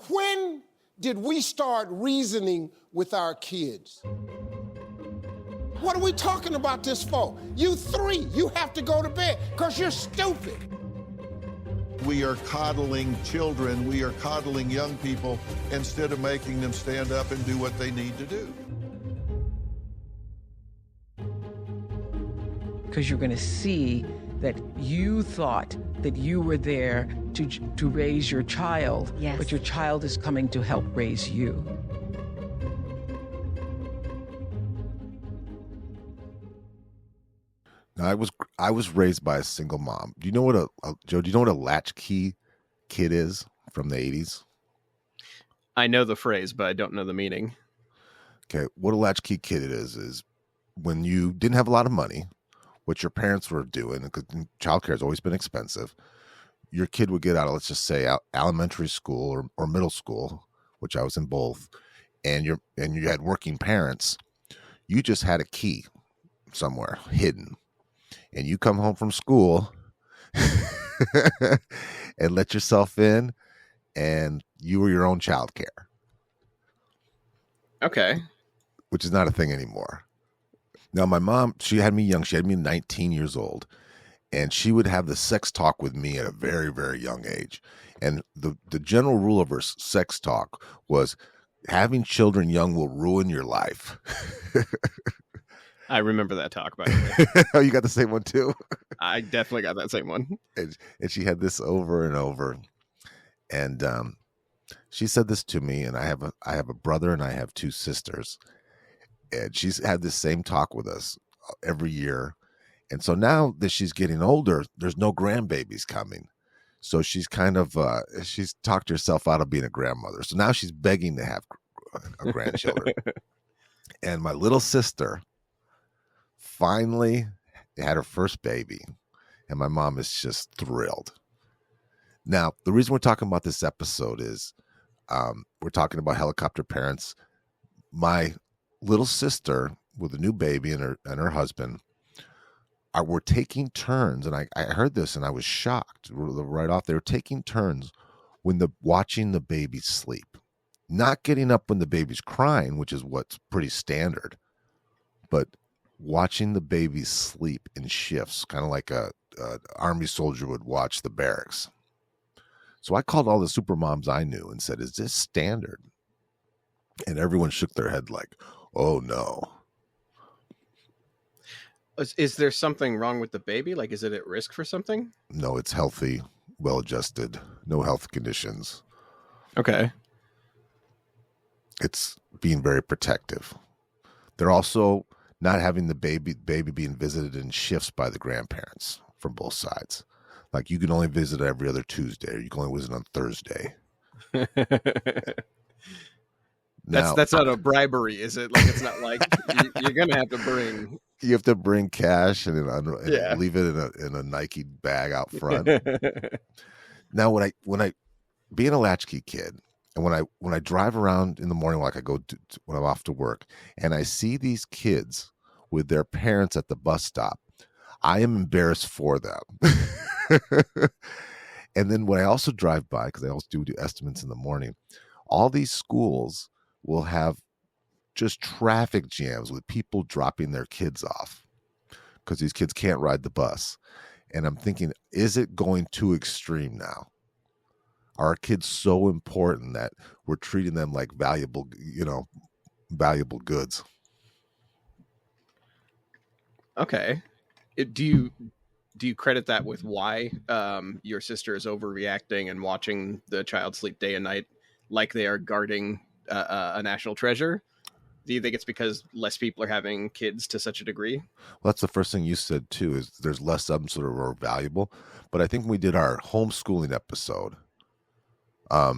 When did we start reasoning with our kids? What are we talking about this for? You 3, you have to go to bed because you're stupid. We are coddling children, we are coddling young people instead of making them stand up and do what they need to do. Because you're going to see that you thought that you were there to raise your child, yes, but your child is coming to help raise you. Now, I was raised by a single mom. Do you know what Joe? Do you know what a latchkey kid is from the 80s? I know the phrase, but I don't know the meaning. Okay, what a latchkey kid is when you didn't have a lot of money, what your parents were doing, because childcare has always been expensive. Your kid would get out of, let's just say, elementary school or middle school, which I was in both, and you had working parents. You just had a key somewhere hidden. And you come home from school and let yourself in, and you were your own child care. Okay. Which is not a thing anymore. Now, my mom, she had me young. She had me 19 years old. And she would have the sex talk with me at a very, very young age. And the general rule of her sex talk was having children young will ruin your life. I remember that talk, by the way. Oh, you got the same one too? I definitely got that same one. And she had this over and over. And she said this to me, and I have a brother and I have 2 sisters. And she's had this same talk with us every year. And so now that she's getting older, there's no grandbabies coming. So she's kind of, she's talked herself out of being a grandmother. So now she's begging to have grandchildren. And my little sister finally had her first baby, and my mom is just thrilled. Now, the reason we're talking about this episode is we're talking about helicopter parents. My little sister with a new baby and her husband were taking turns, and I heard this and I was shocked right off. They were taking turns watching the baby sleep, not getting up when the baby's crying, which is what's pretty standard, but watching the baby sleep in shifts, kind of like a army soldier would watch the barracks. So I called all the super moms I knew and said, "Is this standard?" And everyone shook their head like, "Oh no." Is there something wrong with the baby? Like, is it at risk for something? No, it's healthy, well-adjusted, no health conditions. Okay. It's being very protective. They're also not having the baby being visited in shifts by the grandparents from both sides. Like, you can only visit every other Tuesday, or you can only visit on Thursday. That's not a bribery, is it? Like, it's not like you're gonna have to bring. You have to bring cash and leave it in a Nike bag out front. Now, when I being a latchkey kid, and when I drive around in the morning, like I go when I'm off to work, and I see these kids with their parents at the bus stop, I am embarrassed for them. And then when I also drive by, because I also do estimates in the morning, all these schools will have just traffic jams with people dropping their kids off because these kids can't ride the bus. And I'm thinking, is it going too extreme now? Are our kids so important that we're treating them like valuable goods? Okay. Do you credit that with why your sister is overreacting and watching the child sleep day and night like they are guarding a national treasure? Do you think it's because less people are having kids to such a degree? Well, that's the first thing you said too, is there's less of them sort of are valuable. But I think when we did our homeschooling episode, I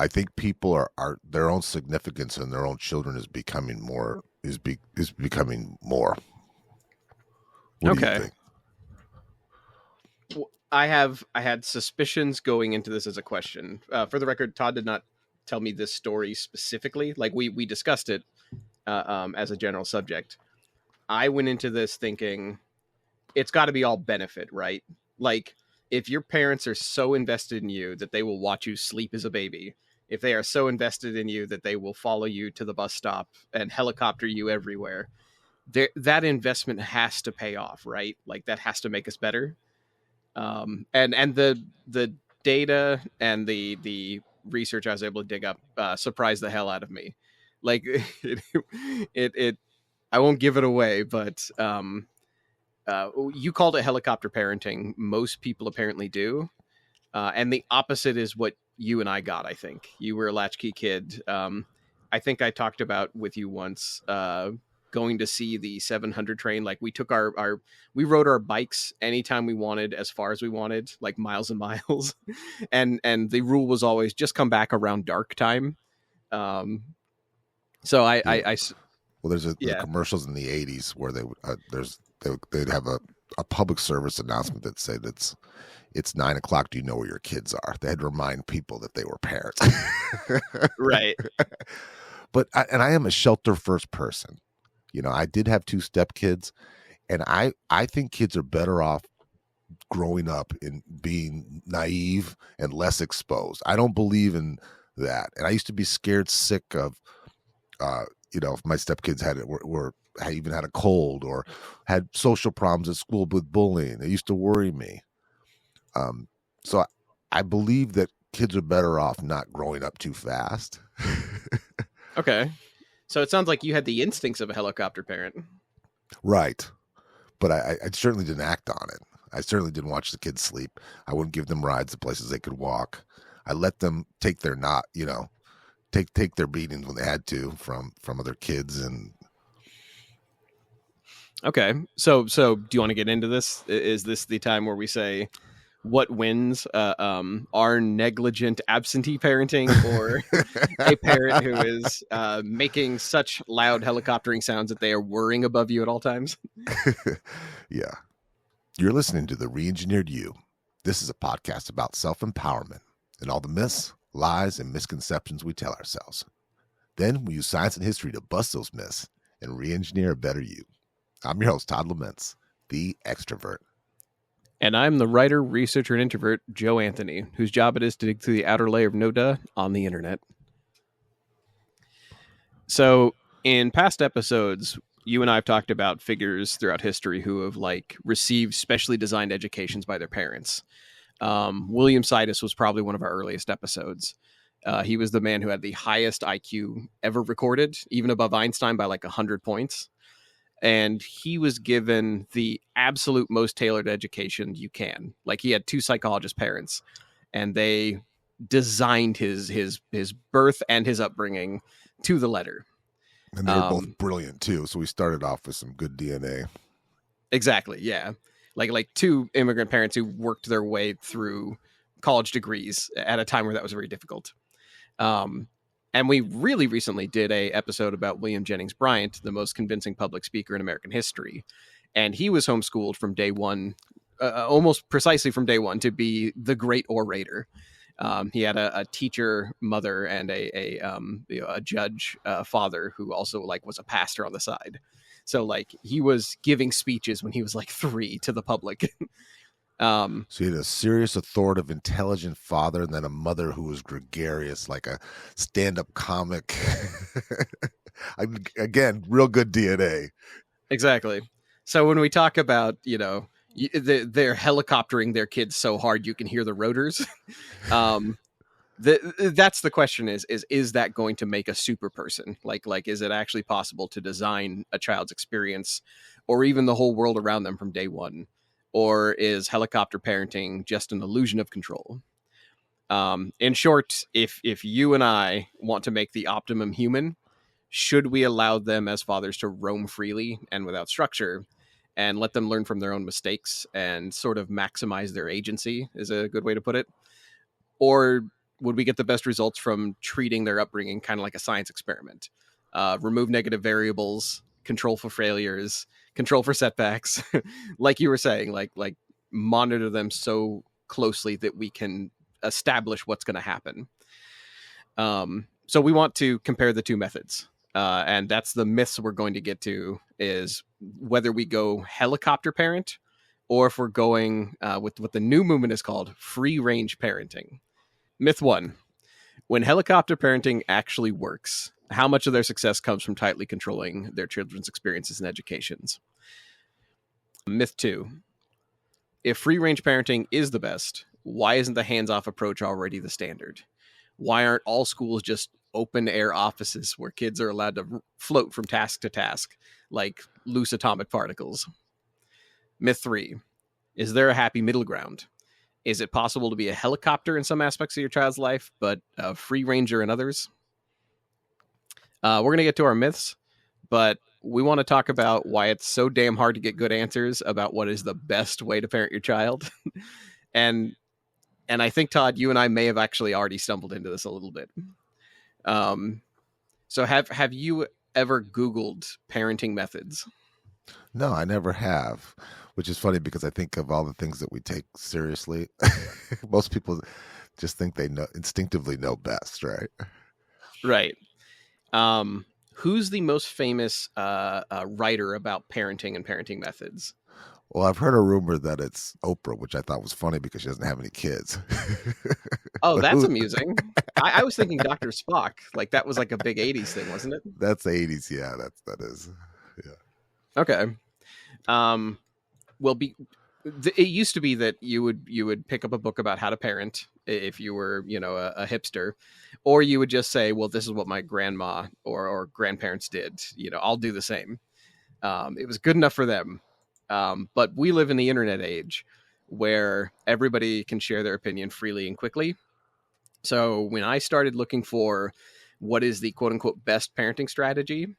think people are their own significance in their own children is becoming more. What do you think? I had suspicions going into this as a question. For the record, Todd did not tell me this story specifically. Like we discussed it as a general subject. I went into this thinking it's got to be all benefit, right? Like if your parents are so invested in you that they will watch you sleep as a baby, if they are so invested in you that they will follow you to the bus stop and helicopter you everywhere, that investment has to pay off, right? Like that has to make us better. And the data and the research I was able to dig up surprised the hell out of me. Like it I won't give it away, but you called it helicopter parenting. Most people apparently do. And the opposite is what you and I got, I think. You were a latchkey kid. I think I talked about with you once going to see the 700 train. Like we took we rode our bikes anytime we wanted, as far as we wanted, like miles and miles. and the rule was always just come back around dark time. So well, there's commercials in the 80s where they'd have a public service announcement that said it's 9 o'clock. Do you know where your kids are? They had to remind people that they were parents. Right. But I am a shelter first person. I did have 2 stepkids, and I think kids are better off growing up in being naive and less exposed. I don't believe in that. And I used to be scared sick of, if my stepkids even had a cold or had social problems at school with bullying. It used to worry me. So I believe that kids are better off not growing up too fast. Okay. So it sounds like you had the instincts of a helicopter parent. Right. But I certainly didn't act on it. I certainly didn't watch the kids sleep. I wouldn't give them rides to places they could walk. I let them take their take their beatings when they had to from other kids. And okay. So do you want to get into this? Is this the time where we say what wins, our negligent absentee parenting or a parent who is making such loud helicoptering sounds that they are whirring above you at all times? Yeah. You're listening to The Reengineered You. This is a podcast about self-empowerment and all the myths, lies, and misconceptions we tell ourselves. Then we use science and history to bust those myths and re-engineer a better you. I'm your host, Todd Laments, the extrovert. And I'm the writer, researcher, and introvert, Joe Anthony, whose job it is to dig through the outer layer of no-duh on the internet. So, in past episodes, you and I have talked about figures throughout history who have received specially designed educations by their parents. William Sidis was probably one of our earliest episodes. He was the man who had the highest IQ ever recorded, even above Einstein by 100 points. And he was given the absolute most tailored education you can. He had 2 psychologist parents, and they designed his birth and his upbringing to the letter. And they were both brilliant too. So we started off with some good DNA. Exactly. Yeah. Like 2 immigrant parents who worked their way through college degrees at a time where that was very difficult. And we really recently did a episode about William Jennings Bryan, the most convincing public speaker in American history. And he was homeschooled from day one, almost precisely from day one, to be the great orator. He had a teacher mother and a judge father who also was a pastor on the side. So he was giving speeches when he was 3 to the public. So he had a serious, authoritative, intelligent father, and then a mother who was gregarious, like a stand-up comic. Again, real good DNA. Exactly. So when we talk about, they're helicoptering their kids so hard you can hear the rotors. That's the question: is that going to make a super person? Like, is it actually possible to design a child's experience, or even the whole world around them from day one? Or is helicopter parenting just an illusion of control? In short, if you and I want to make the optimum human, should we allow them as fathers to roam freely and without structure and let them learn from their own mistakes and sort of maximize their agency, is a good way to put it? Or would we get the best results from treating their upbringing kind of like a science experiment? Remove negative variables, control for failures, control for setbacks, like you were saying, like monitor them so closely that we can establish what's going to happen. So we want to compare the 2 methods. And that's the myths we're going to get to, is whether we go helicopter parent or if we're going with what the new movement is called free range parenting. Myth 1. When helicopter parenting actually works, how much of their success comes from tightly controlling their children's experiences and educations? Myth 2. If free range parenting is the best, why isn't the hands-off approach already the standard? Why aren't all schools just open air offices where kids are allowed to float from task to task like loose atomic particles? Myth 3. Is there a happy middle ground? Is it possible to be a helicopter in some aspects of your child's life, but a free ranger in others? We're going to get to our myths, but we want to talk about why it's so damn hard to get good answers about what is the best way to parent your child. and I think, Todd, you and I may have actually already stumbled into this a little bit. So have you ever Googled parenting methods? No, I never have, which is funny because I think of all the things that we take seriously. Most people just think they know instinctively know best, right? Right. Who's the most famous writer about parenting and parenting methods? Well, I've heard a rumor that it's Oprah, which I thought was funny because she doesn't have any kids. Oh, that's amusing. I was thinking Dr. Spock. Like that was like a big 80s thing, wasn't it? That's 80s. Yeah, that is. Yeah. Okay. Well, it used to be that you would pick up a book about how to parent if you were, a hipster, or you would just say, well, this is what my grandma or grandparents did. I'll do the same. It was good enough for them. But we live in the internet age where everybody can share their opinion freely and quickly. So when I started looking for what is the quote unquote best parenting strategy,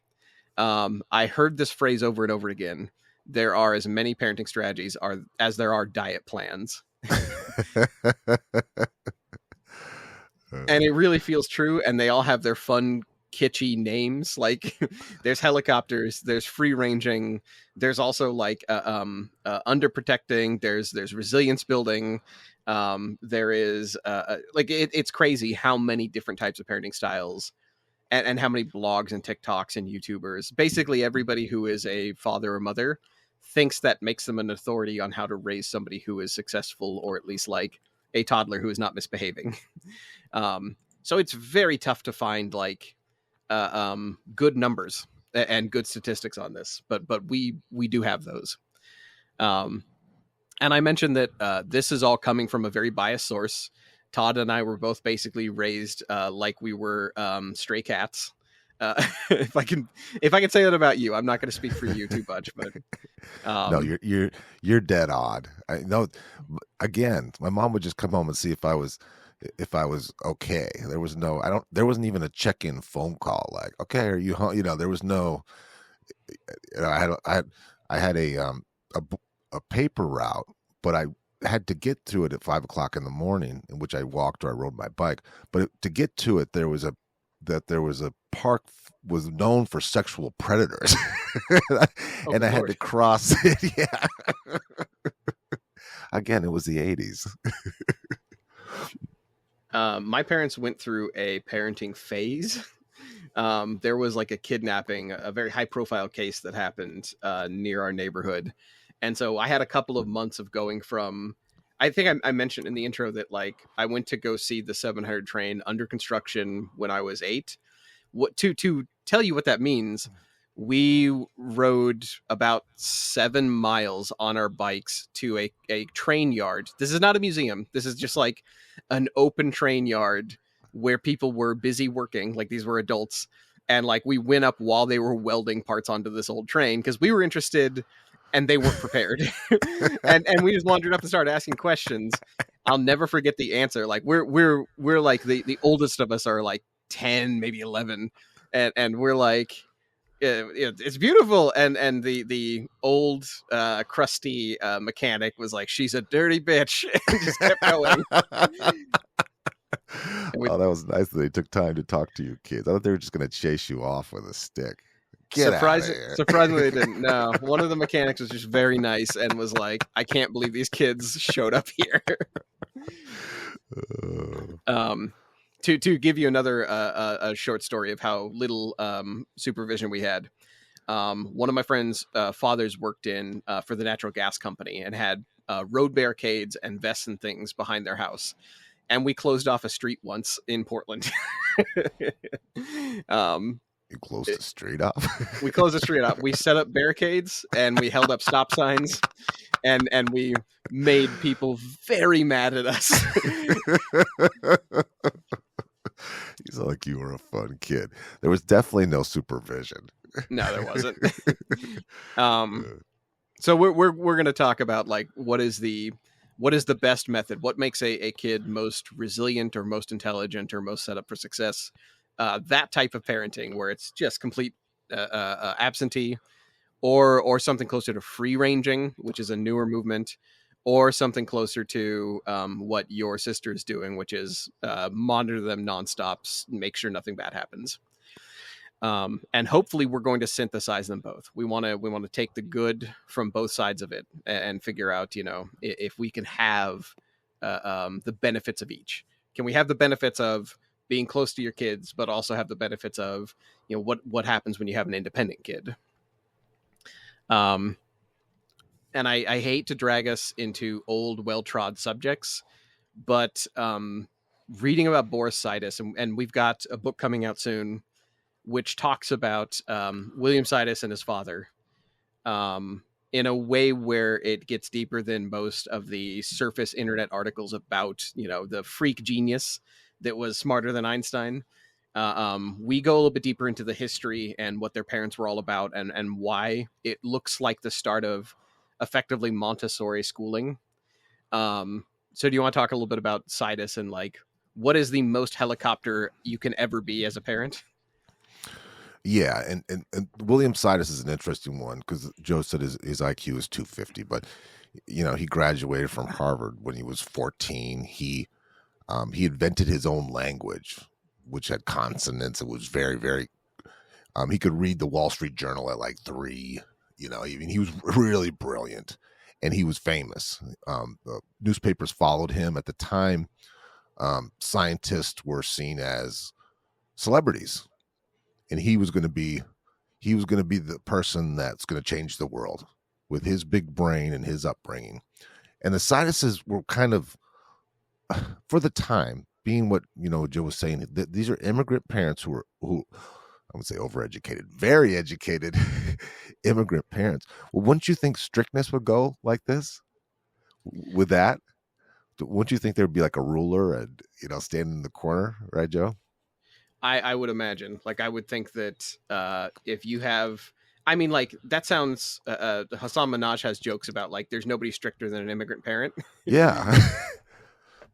I heard this phrase over and over again. There are as many parenting strategies as there are diet plans. And it really feels true. And they all have their fun, kitschy names. Like there's helicopters, there's free ranging. There's also like underprotecting. There's resilience building. There is it's crazy how many different types of parenting styles and how many blogs and TikToks and YouTubers, basically everybody who is a father or mother thinks that makes them an authority on how to raise somebody who is successful, or at least like a toddler who is not misbehaving. So it's very tough to find like good numbers and good statistics on this, but we do have those. And I mentioned that this is all coming from a very biased source. Todd and I were both basically raised like we were stray cats. If I can say that about you, I'm not going to speak for you too much, but no, you're dead on. I know. Again, my mom would just come home and see if I was okay. There wasn't even a check-in phone call. Like, okay, are you home? There was no. I had a paper route, but I had to get to it at 5 o'clock in the morning, in which I walked or I rode my bike. But to get to it, there was a park was known for sexual predators, and I had to cross it. Yeah. Again, it was the 80s. My parents went through a parenting phase. There was like a kidnapping, a very high profile case that happened near our neighborhood. And so I had a couple of months of going from, I think I mentioned in the intro that like I went to go see the 700 train under construction when I was 8. To tell you what that means, we rode about 7 miles on our bikes to a train yard. This is not a museum. This is just like an open train yard where people were busy working. Like these were adults. And like we went up while they were welding parts onto this old train because we were interested and they weren't prepared. and we just wandered up and started asking questions. I'll never forget the answer. Like we're like the oldest of us are like 10, maybe 11. And we're like, it's beautiful. And the old crusty mechanic was like, she's a dirty bitch. And just kept going. Oh, that was nice that they took time to talk to you kids. I thought they were just going to chase you off with a stick. Surprisingly, they didn't. No, one of the mechanics was just very nice and was like, I can't believe these kids showed up here. To give you another a short story of how little supervision we had. One of my friends' fathers worked for the natural gas company and had road barricades and vests and things behind their house. And we closed off a street once in Portland. You closed the street off. We closed the street off. We set up barricades and we held up stop signs, and we made people very mad at us. You sound like you were a fun kid. There was definitely no supervision. No, there wasn't. So we're going to talk about like what is the best method? What makes a kid most resilient or most intelligent or most set up for success? That type of parenting where it's just complete absentee, or something closer to free ranging, which is a newer movement, or something closer to what your sister's doing, which is monitor them nonstop, make sure nothing bad happens. And hopefully we're going to synthesize them both. We want to take the good from both sides of it and figure out, if we can have the benefits of each. Can we have the benefits of being close to your kids, but also have the benefits of, what happens when you have an independent kid? And I hate to drag us into old, well-trod subjects, but reading about Boris Sidis, and we've got a book coming out soon, which talks about William Sidis and his father in a way where it gets deeper than most of the surface internet articles about, the freak genius that was smarter than Einstein. We go a little bit deeper into the history and what their parents were all about, and why it looks like the start of effectively Montessori schooling. So do you want to talk a little bit about Sidis and like what is the most helicopter you can ever be as a parent? Yeah, and William Sidis is an interesting one because Joe said his IQ is 250, but he graduated from Harvard when he was 14. He invented his own language, which had consonants. It was very, very. He could read the Wall Street Journal at like 3. Even he was really brilliant, and he was famous. The newspapers followed him at the time. Scientists were seen as celebrities. And he was going to be the person that's going to change the world with his big brain and his upbringing. And the Sidises were kind of, for the time, being what Joe was saying, that these are immigrant parents who I would say overeducated, very educated immigrant parents. Well, wouldn't you think strictness would go like this? With that, wouldn't you think there would be like a ruler and standing in the corner, right, Joe? I would imagine. Like, I would think that if you have, that sounds, Hassan Minhaj has jokes about, like, there's nobody stricter than an immigrant parent. Yeah.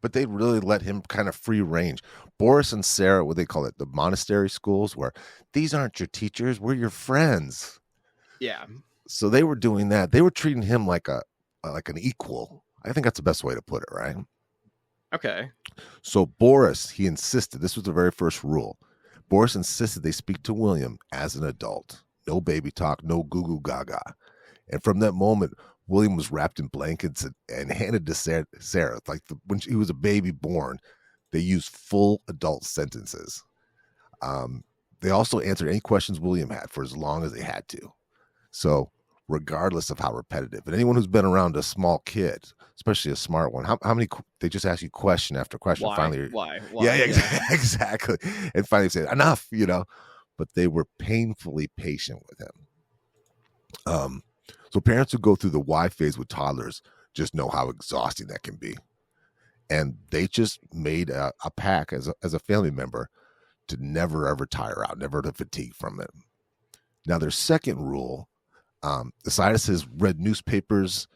But they really let him kind of free range. Boris and Sarah, what they call it, the monastery schools, where these aren't your teachers, we're your friends. Yeah. So they were doing that. They were treating him like an equal. I think that's the best way to put it, right? Okay. So Boris, he insisted, this was the very first rule. Boris insisted they speak to William as an adult. No baby talk, no goo goo gaga. And from that moment, William was wrapped in blankets and handed to Sarah. Like when he was a baby born, they used full adult sentences. They also answered any questions William had for as long as they had to. So regardless of how repetitive. And anyone who's been around a small kid, especially a smart one, how many, they just ask you question after question. Why? Finally, Why? Yeah, exactly. And finally said, enough, but they were painfully patient with him. So parents who go through the why phase with toddlers just know how exhausting that can be. And they just made a pact as a family member to never, ever tire out, never to fatigue from it. Now, their second rule, the Sidises read newspapers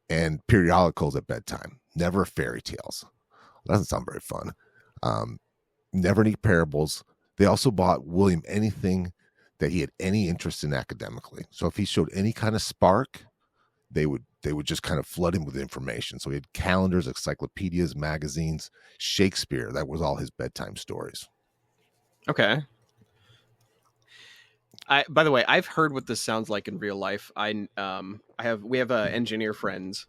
and periodicals at bedtime, never fairy tales. That doesn't sound very fun. Never any parables. They also bought William anything that he had any interest in academically. So if he showed any kind of spark, they would just kind of flood him with information. So he had calendars, encyclopedias, magazines, Shakespeare. That was all his bedtime stories. Okay. By the way, I've heard what this sounds like in real life. We have engineer friends,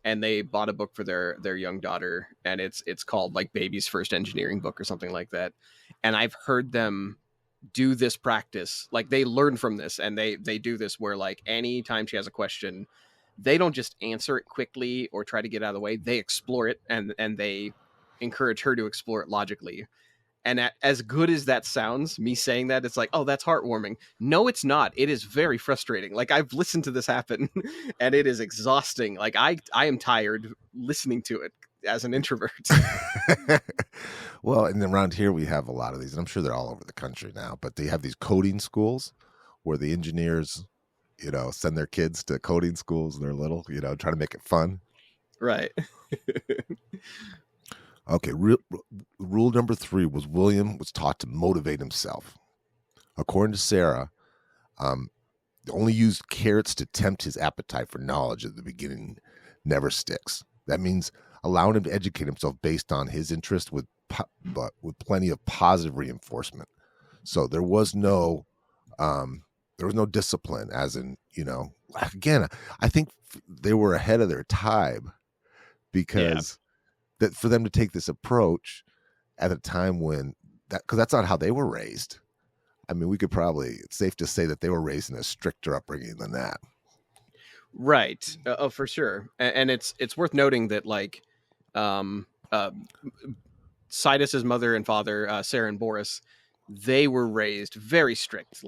and they bought a book for their young daughter, and it's called like Baby's First Engineering Book or something like that. And I've heard them do this practice. Like they learn from this, and they do this where like anytime she has a question, they don't just answer it quickly or try to get out of the way. They explore it, and they encourage her to explore it logically. And as good as that sounds, me saying that, it's like, oh, that's heartwarming. No, it's not. It is very frustrating. Like I've listened to this happen and it is exhausting. Like I am tired listening to it as an introvert. Well, and then around here we have a lot of these, and I'm sure they're all over the country now, but they have these coding schools where the engineers, send their kids to coding schools and they're little, trying to make it fun. Right. Okay, rule number 3 was William was taught to motivate himself. According to Sarah, only used carrots to tempt his appetite for knowledge at the beginning never sticks. That means allowing him to educate himself based on his interest but with plenty of positive reinforcement. So there was no discipline, as in, again, I think they were ahead of their time because that for them to take this approach at a time when because that's not how they were raised. I mean, it's safe to say that they were raised in a stricter upbringing than that. Right. Oh, for sure. And it's worth noting that like, Sidus's mother and father, Sarah and Boris, they were raised very strict,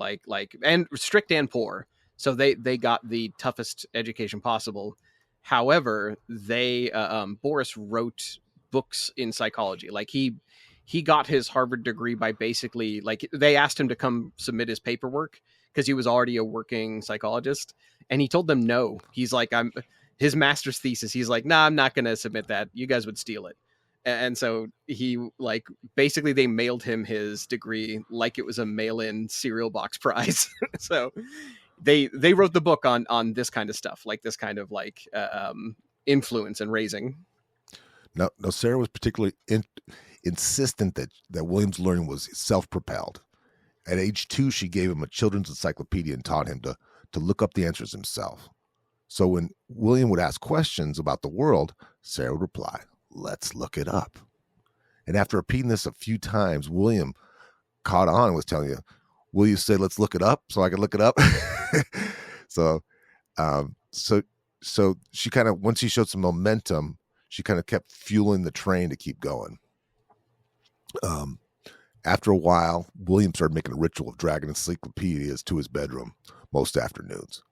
and strict and poor. So they got the toughest education possible. However, Boris wrote books in psychology. Like he got his Harvard degree by basically like they asked him to come submit his paperwork because he was already a working psychologist, and he told them no. He's like, his master's thesis. He's like, nah, I'm not going to submit that. You guys would steal it. And so he like basically they mailed him his degree like it was a mail-in cereal box prize. So they wrote the book on this kind of stuff, like this kind of like influence and raising. No, Sarah was particularly insistent that William's learning was self-propelled. At age 2, she gave him a children's encyclopedia and taught him to look up the answers himself. So when William would ask questions about the world, Sarah would reply, "Let's look it up." And after repeating this a few times, William caught on and was telling you, "Will you say, let's look it up so I can look it up?" So she kind of, once she showed some momentum, she kind of kept fueling the train to keep going. After a while, William started making a ritual of dragging encyclopedias to his bedroom most afternoons.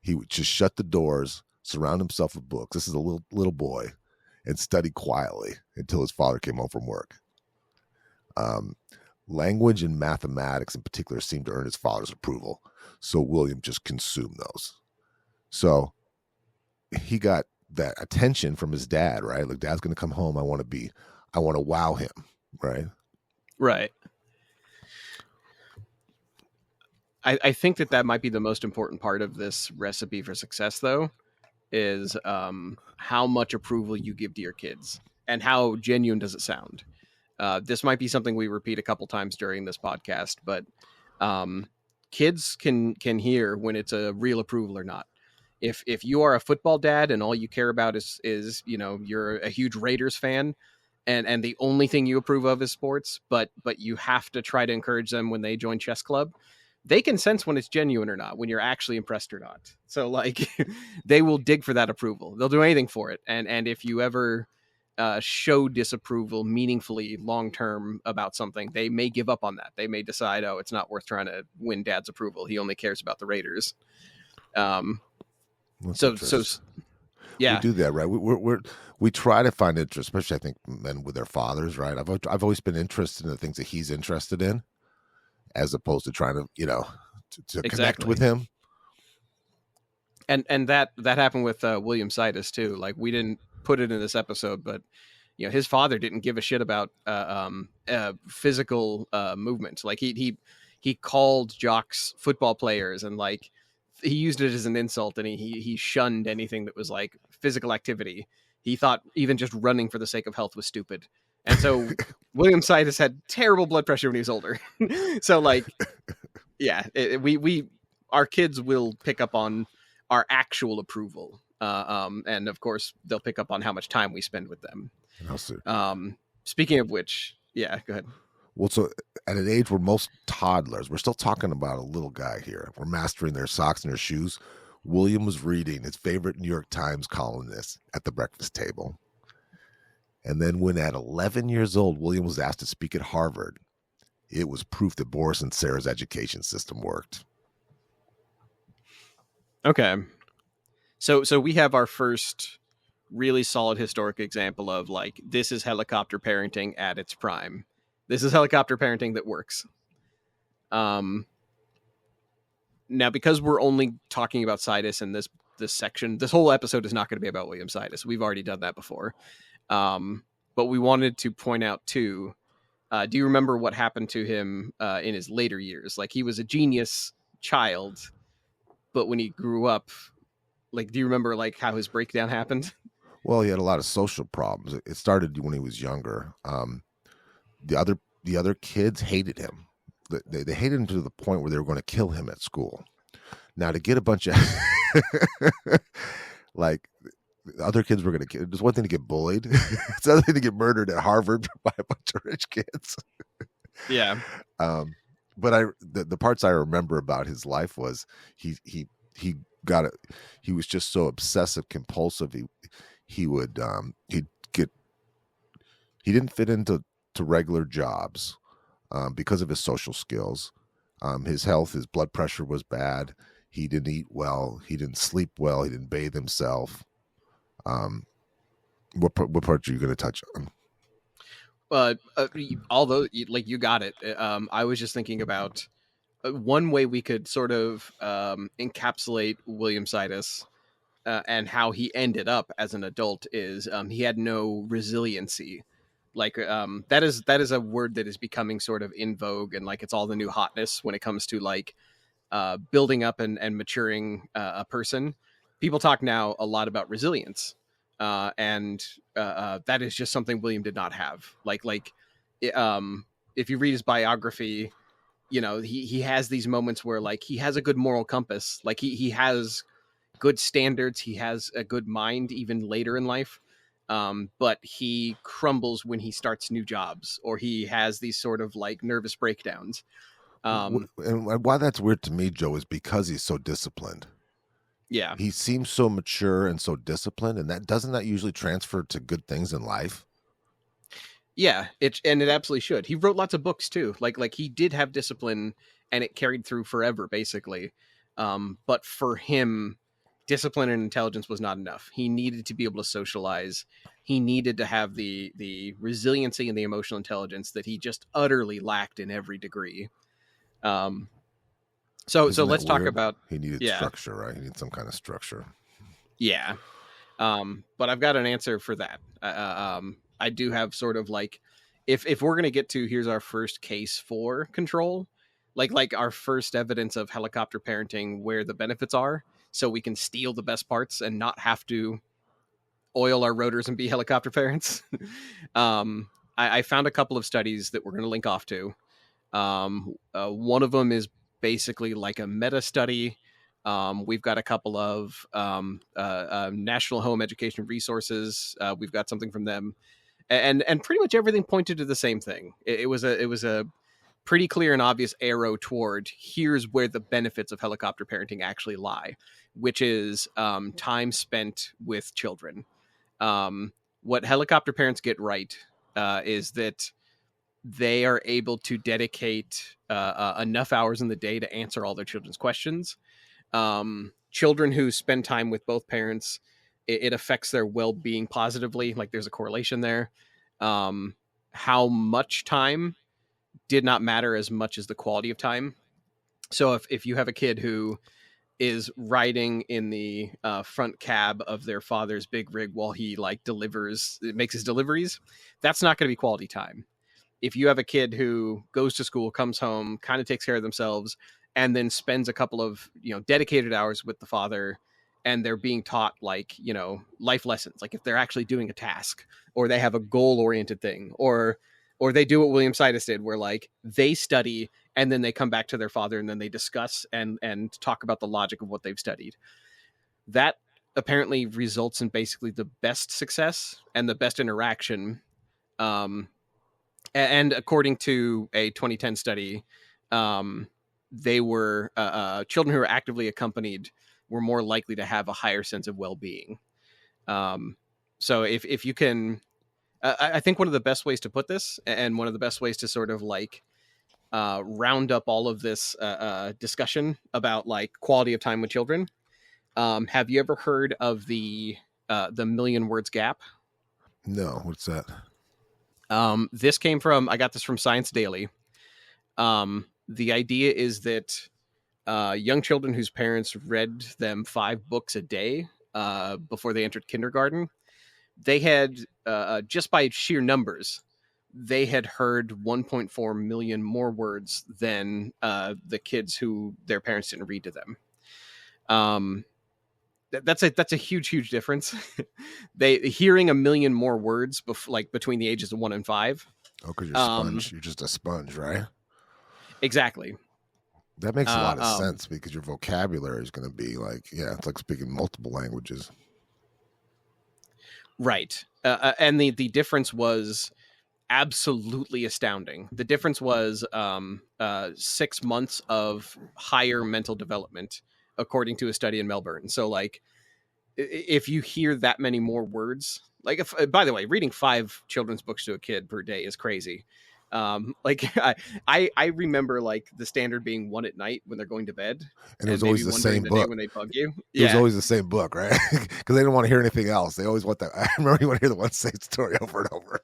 He would just shut the doors, surround himself with books. This is a little boy, and study quietly until his father came home from work. Language and mathematics in particular seemed to earn his father's approval, so William just consumed those. So he got that attention from his dad, right? Like, Dad's going to come home. I want to wow him, right? Right. I think that might be the most important part of this recipe for success, though, is how much approval you give to your kids and how genuine does it sound. This might be something we repeat a couple times during this podcast, but kids can hear when it's a real approval or not. If you are a football dad and all you care about is you're a huge Raiders fan and the only thing you approve of is sports, but you have to try to encourage them when they join chess club, they can sense when it's genuine or not, when you're actually impressed or not. So like they will dig for that approval. They'll do anything for it. And if you ever show disapproval meaningfully long-term about something, they may give up on that. They may decide, oh, it's not worth trying to win Dad's approval. He only cares about the Raiders. So yeah, we do that, right? We try to find interest, especially I think men with their fathers, right? I've always been interested in the things that he's interested in, as opposed to trying to to connect with him. And that happened with William Sidus too. Like, we didn't put it in this episode, but his father didn't give a shit about physical movement. Like he called jocks football players, and like he used it as an insult, and he shunned anything that was like physical activity. He thought even just running for the sake of health was stupid. And so William Sidus had terrible blood pressure when he was older. So like, yeah, our kids will pick up on our actual approval. And of course they'll pick up on how much time we spend with them. I'll see. Speaking of which, yeah, go ahead. Well, so at an age where most toddlers, we're still talking about a little guy here. We're mastering their socks and their shoes. William was reading his favorite New York Times columnist at the breakfast table. And then when at 11 years old, William was asked to speak at Harvard, it was proof that Boris and Sarah's education system worked. Okay. So we have our first really solid historic example of like, this is helicopter parenting at its prime. This is helicopter parenting that works. Now, because we're only talking about Sidus in this section, this whole episode is not going to be about William Sidus. We've already done that before. But we wanted to point out too, do you remember what happened to him in his later years? Like, he was a genius child, but when he grew up, like, do you remember like how his breakdown happened? Well, he had a lot of social problems. It started when he was younger. The other kids hated him. They hated him to the point where they were going to kill him at school. Now, to get a bunch of like, the other kids were going to. There's one thing to get bullied. It's another thing to get murdered at Harvard by a bunch of rich kids. Yeah. But the parts I remember about his life was he got it. He was just so obsessive compulsive. He didn't fit into regular jobs because of his social skills. His health, his blood pressure was bad. He didn't eat well. He didn't sleep well. He didn't bathe himself. What part are you going to touch on? Although, like, you got it. I was just thinking about one way we could sort of encapsulate William Sidus and how he ended up as an adult is he had no resiliency. Like, that is a word that is becoming sort of in vogue, and like, it's all the new hotness when it comes to like building up and maturing a person. People talk now a lot about resilience, and that is just something William did not have. If you read his biography, you know, he has these moments where like he has a good moral compass, like he has good standards, he has a good mind even later in life. But he crumbles when he starts new jobs, or he has these sort of like nervous breakdowns. And why that's weird to me, Joe, is because he's so disciplined. Yeah. He seems so mature and so disciplined, and that doesn't usually transfer to good things in life? Yeah, it absolutely should. He wrote lots of books too. Like he did have discipline, and it carried through forever, basically. But for him, discipline and intelligence was not enough. He needed to be able to socialize. He needed to have the resiliency and the emotional intelligence that he just utterly lacked in every degree. So let's talk about. He needed structure, right? He needed some kind of structure. Yeah. But I've got an answer for that. I do have sort of like, if we're gonna get to, here's our first case for control, like our first evidence of helicopter parenting, where the benefits are, so we can steal the best parts and not have to oil our rotors and be helicopter parents. I found a couple of studies that we're going to link off to. One of them is basically like a meta study. We've got a couple of National Home Education Resources. We've got something from them, and pretty much everything pointed to the same thing. It was a pretty clear and obvious arrow toward, here's where the benefits of helicopter parenting actually lie, which is time spent with children. What helicopter parents get right is that they are able to dedicate enough hours in the day to answer all their children's questions. Children who spend time with both parents, it affects their well-being positively. Like, there's a correlation there. How much time did not matter as much as the quality of time. So if you have a kid who is riding in the front cab of their father's big rig while he like makes his deliveries, that's not going to be quality time. If you have a kid who goes to school, comes home, kind of takes care of themselves, and then spends a couple of, dedicated hours with the father, and they're being taught like, life lessons, like if they're actually doing a task, or they have a goal oriented thing, or they do what William Sidus did, where like they study and then they come back to their father and then they discuss and talk about the logic of what they've studied. That apparently results in basically the best success and the best interaction. And according to a 2010 study, they were children who were actively accompanied were more likely to have a higher sense of well-being. So if you can, I think one of the best ways to put this, and one of the best ways to sort of like round up all of this discussion about like quality of time with children. Have you ever heard of the million words gap? No, what's that? This came from, I got this from Science Daily. The idea is that young children whose parents read them 5 books a day before they entered kindergarten, they had, just by sheer numbers, they had heard 1.4 million more words than the kids who their parents didn't read to them. That's a huge difference. They hearing a million more words like between the ages of 1 and 5. Oh, because you're a sponge. You're just a sponge, right? Exactly. That makes a lot of sense because your vocabulary is going to be like, it's like speaking multiple languages. Right. And the difference was absolutely astounding. The difference was 6 months of higher mental development, according to a study in Melbourne. So like, if you hear that many more words, like if, by the way, reading 5 children's books to a kid per day is crazy. Like I remember like the standard being 1 at night when they're going to bed, and it was always the same book when they bug you. It was always the same book, right? Because they didn't want to hear anything else. They always want that. I remember you want to hear the one same story over and over.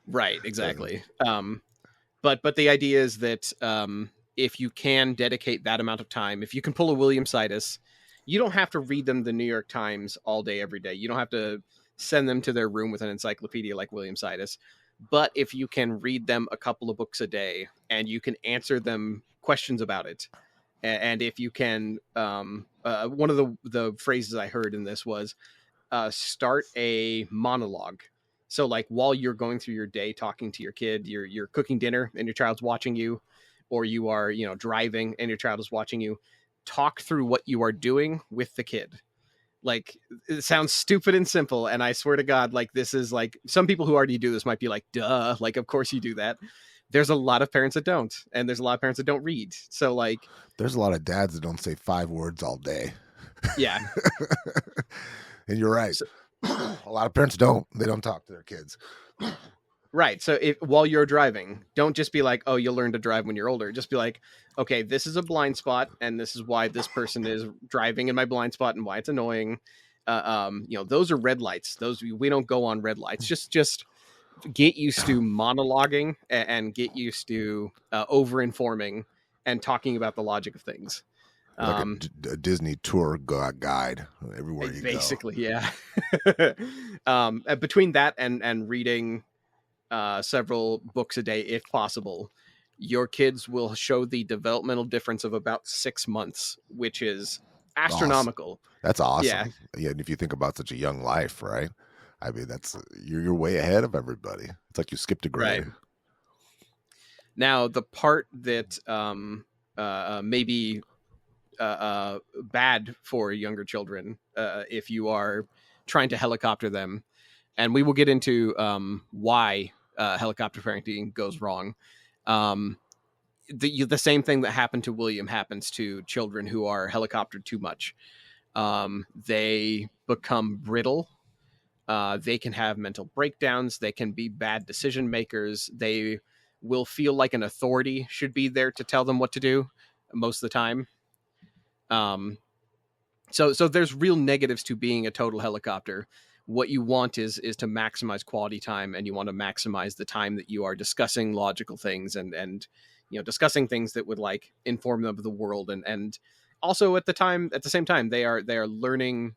Right, exactly. But the idea is that if you can dedicate that amount of time, if you can pull a William Sidis, you don't have to read them the New York Times all day, every day. You don't have to send them to their room with an encyclopedia like William Sidis. But if you can read them a couple of books a day and you can answer them questions about it, and if you can, one of the phrases I heard in this was start a monologue. So like while you're going through your day talking to your kid, you're cooking dinner and your child's watching you, or you are, driving and your child is watching you, talk through what you are doing with the kid. Like, it sounds stupid and simple, and I swear to God, like, this is like, some people who already do this might be like, duh, like, of course you do that. There's a lot of parents that don't, and there's a lot of parents that don't read. So like, there's a lot of dads that don't say 5 words all day. Yeah. And you're right. So, a lot of parents don't. They don't talk to their kids. Right. So while you're driving, don't just be like, oh, you'll learn to drive when you're older. Just be like, okay, this is a blind spot, and this is why this person is driving in my blind spot and why it's annoying. Those are red lights. Those, we don't go on red lights. Just get used to monologuing and get used to over-informing and talking about the logic of things. Like a Disney tour guide everywhere you basically, go. Yeah. Between that and reading several books a day, if possible, your kids will show the developmental difference of about 6 months, which is astronomical. Awesome. That's awesome. Yeah. And if you think about such a young life, right? I mean, you're way ahead of everybody. It's like you skipped a grade. Right. Now, the part that maybe bad for younger children, if you are trying to helicopter them, and we will get into why helicopter parenting goes wrong. The same thing that happened to William happens to children who are helicoptered too much. They become brittle. They can have mental breakdowns. They can be bad decision makers. They will feel like an authority should be there to tell them what to do most of the time. So there's real negatives to being a total helicopter. What you want is to maximize quality time, and you want to maximize the time that you are discussing logical things and discussing things that would like inform them of the world, and also at the same time they are learning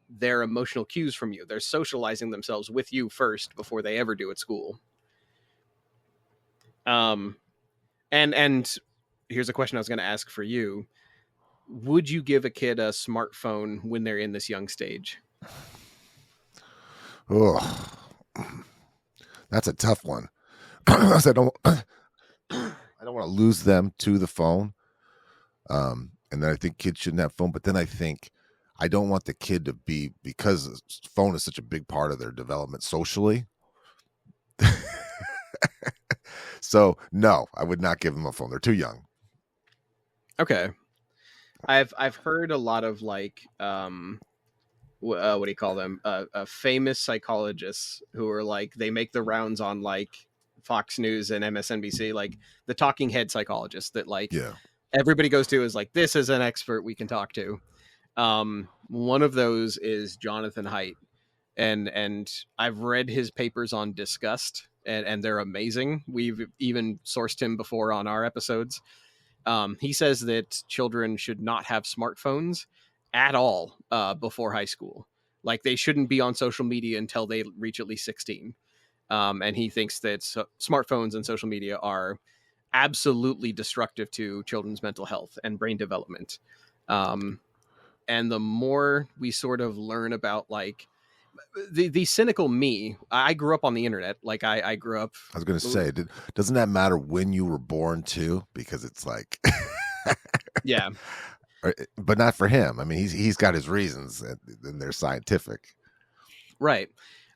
their emotional cues from you. They're socializing themselves with you first before they ever do at school. And here's a question I was going to ask for you. Would you give a kid a smartphone when they're in this young stage? Oh, that's a tough one. I don't want to lose them to the phone. And then I think kids shouldn't have phone, but then I think I don't want the kid to be, because phone is such a big part of their development socially. So no, I would not give them a phone. They're too young. Okay. I've heard a lot of like what do you call them? Famous psychologists who are like, they make the rounds on like Fox News and MSNBC, like the talking head psychologists that like Yeah. everybody goes to, is like, this is an expert we can talk to. One of those is Jonathan Haidt, and I've read his papers on disgust, and they're amazing. We've even sourced him before on our episodes. He says that children should not have smartphones at all before high school. Like they shouldn't be on social media until they reach at least 16. And he thinks that smartphones and social media are absolutely destructive to children's mental health and brain development. And the more we sort of learn about like the cynical me, I grew up on the internet. Like I grew up. I was going to say, doesn't that matter when you were born too? Because it's like, yeah, but not for him. I mean, he's got his reasons, and they're scientific. Right.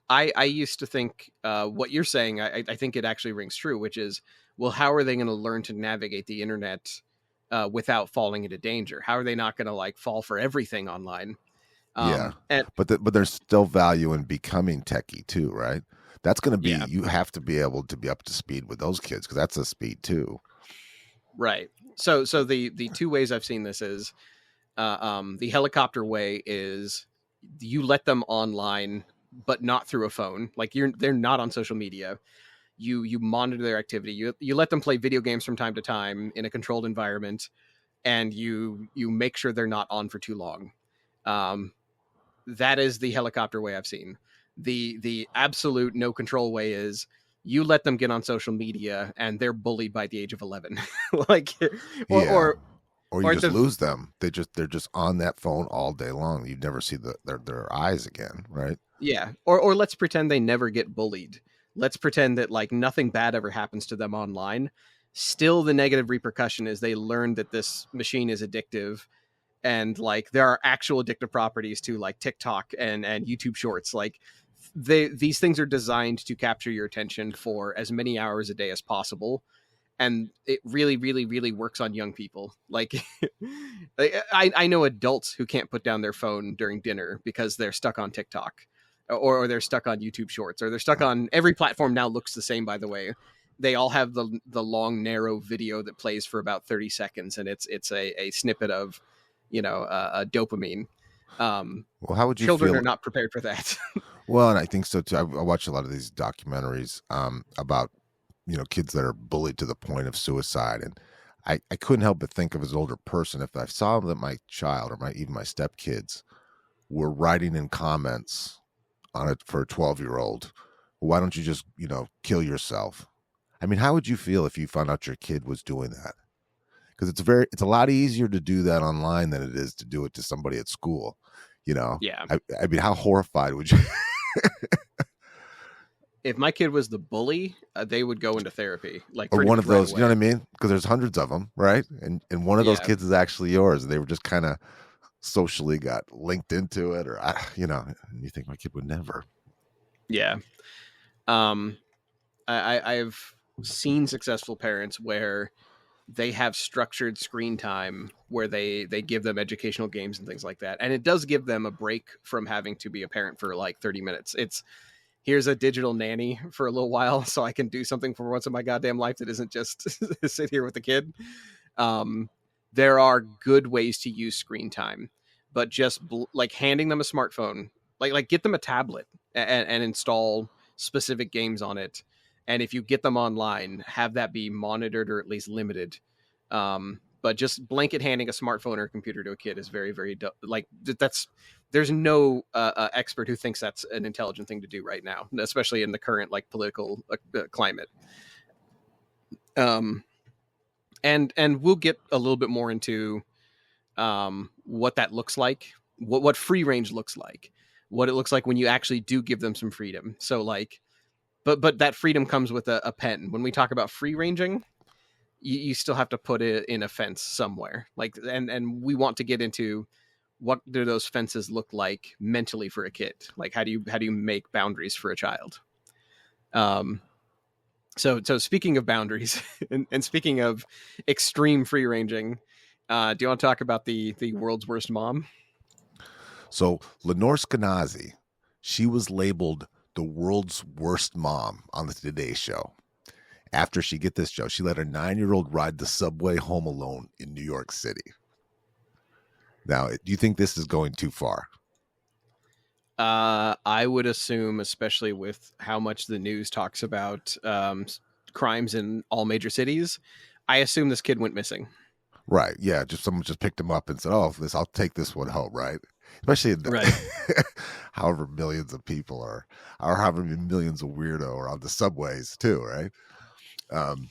I used to think what you're saying, I think it actually rings true, which is, well, how are they going to learn to navigate the internet without falling into danger? How are they not going to like fall for everything online? Yeah, but there's still value in becoming techie too, right? That's going to be, you have to be able to be up to speed with those kids because that's a speed too. Right. So the two ways I've seen this is the helicopter way is you let them online, but not through a phone. Like they're not on social media. You monitor their activity. You let them play video games from time to time in a controlled environment, and you make sure they're not on for too long. That is the helicopter way I've seen. The absolute no control way is you let them get on social media and they're bullied by the age of 11. Like, or you just lose them. They're just on that phone all day long. You never see their eyes again, right? Yeah. Or let's pretend they never get bullied. Let's pretend that like nothing bad ever happens to them online. Still, the negative repercussion is they learn that this machine is addictive, and like there are actual addictive properties to like TikTok and YouTube Shorts. Like these things are designed to capture your attention for as many hours a day as possible. And it really, really, really works on young people. Like I know adults who can't put down their phone during dinner because they're stuck on TikTok or they're stuck on YouTube Shorts, or they're stuck on every platform now looks the same, by the way. They all have the long, narrow video that plays for about 30 seconds. And it's a snippet of, dopamine. Well, how would you children feel? Are not prepared for that. Well, and I think so too. I watch a lot of these documentaries about kids that are bullied to the point of suicide, and I couldn't help but think of as an older person, if I saw that my child or even my stepkids were writing in comments on it for a 12-year-old, why don't you just kill yourself? I mean, how would you feel if you found out your kid was doing that? Because it's a lot easier to do that online than it is to do it to somebody at school. Yeah. I mean, how horrified would you? If my kid was the bully, they would go into therapy. Like, or one of those, away. you know what I mean? Because there's hundreds of them, right? And one of those kids is actually yours. They were just kind of socially got linked into it, or you think my kid would never. Yeah. I've seen successful parents where they have structured screen time where they give them educational games and things like that. And it does give them a break from having to be a parent for like 30 minutes. It's, here's a digital nanny for a little while so I can do something for once in my goddamn life that isn't just sit here with the kid. There are good ways to use screen time, but just like handing them a smartphone, like get them a tablet and install specific games on it. And if you get them online, have that be monitored or at least limited. But just blanket handing a smartphone or a computer to a kid is very, very there's no expert who thinks that's an intelligent thing to do right now, especially in the current like political climate. And we'll get a little bit more into what that looks like, what free range looks like, what it looks like when you actually do give them some freedom. So like, but that freedom comes with a pen. When we talk about free ranging, you still have to put it in a fence somewhere. Like, and we want to get into what do those fences look like mentally for a kid? Like, how do you make boundaries for a child? So speaking of boundaries and speaking of extreme free ranging, do you want to talk about the world's worst mom? So Lenore Skenazy, she was labeled the world's worst mom on the Today Show. After she get this, Joe, she let her 9-year-old ride the subway home alone in New York City. Now, do you think this is going too far? I would assume, especially with how much the news talks about crimes in all major cities, I assume this kid went missing. Right. Yeah. Just someone just picked him up and said, "Oh, I'll take this one home." Right. Especially in Right. however millions of people are, or however many millions of weirdo are on the subways too. Right. Um,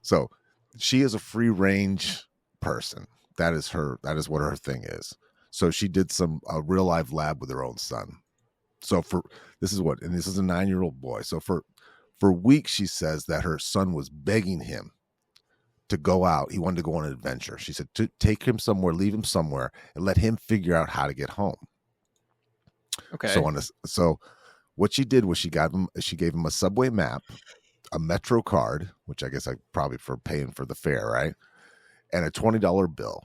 so she is a free range person. That is her. That is what her thing is. So she did some real life lab with her own son. So this is a 9-year-old boy. So for weeks, she says that her son was begging him to go out. He wanted to go on an adventure. She said to take him somewhere, leave him somewhere, and let him figure out how to get home. Okay. So what she did was she gave him a subway map, a Metro card, which I guess probably for paying for the fare, right, and a $20 bill.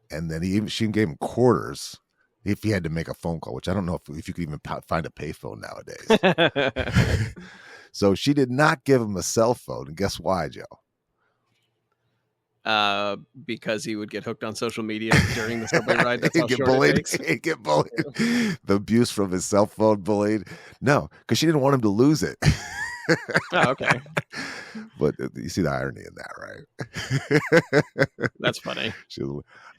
And then she gave him quarters if he had to make a phone call, which I don't know if you could even find a payphone nowadays. So she did not give him a cell phone. And guess why, Joe? Because he would get hooked on social media during the subway ride. That's how He'd short it takes. He'd get bullied. The abuse from his cell phone bullied. No, because she didn't want him to lose it. Oh, okay. But you see the irony in that, right? That's funny.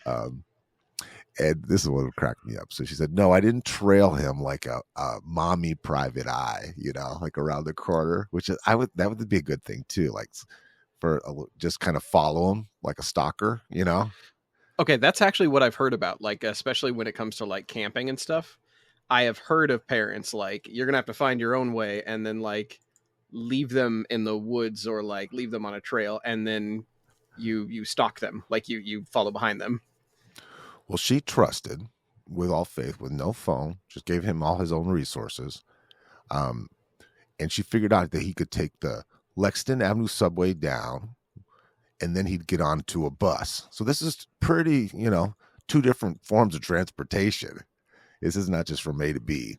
And this is what cracked me up. So she said, "No, I didn't trail him like a mommy private eye, like around the corner," which is that would be a good thing too, like just kind of follow him like a stalker, Okay, that's actually what I've heard about, like especially when it comes to like camping and stuff. I have heard of parents like you're gonna have to find your own way and then like leave them in the woods or like leave them on a trail and then you stalk them, like you follow behind them. Well, she trusted with all faith, with no phone, just gave him all his own resources. And she figured out that he could take the Lexington Avenue subway down and then he'd get onto a bus. So this is pretty, two different forms of transportation. This is not just from A to B.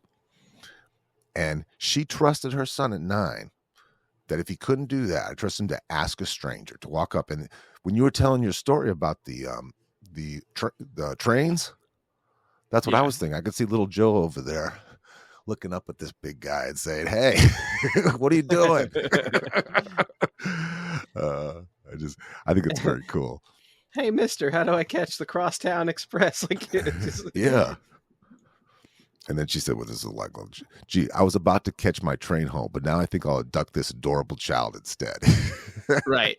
And she trusted her son at 9 that if he couldn't do that, I trust him to ask a stranger to walk up. And when you were telling your story about the trains, that's what I was thinking. I could see little Joe over there looking up at this big guy and saying, "Hey, what are you doing?" I think it's very cool. "Hey, mister, how do I catch the Crosstown Express?" Like, yeah. And then she said, "Well, this is like, gee, I was about to catch my train home, but now I think I'll abduct this adorable child instead." Right.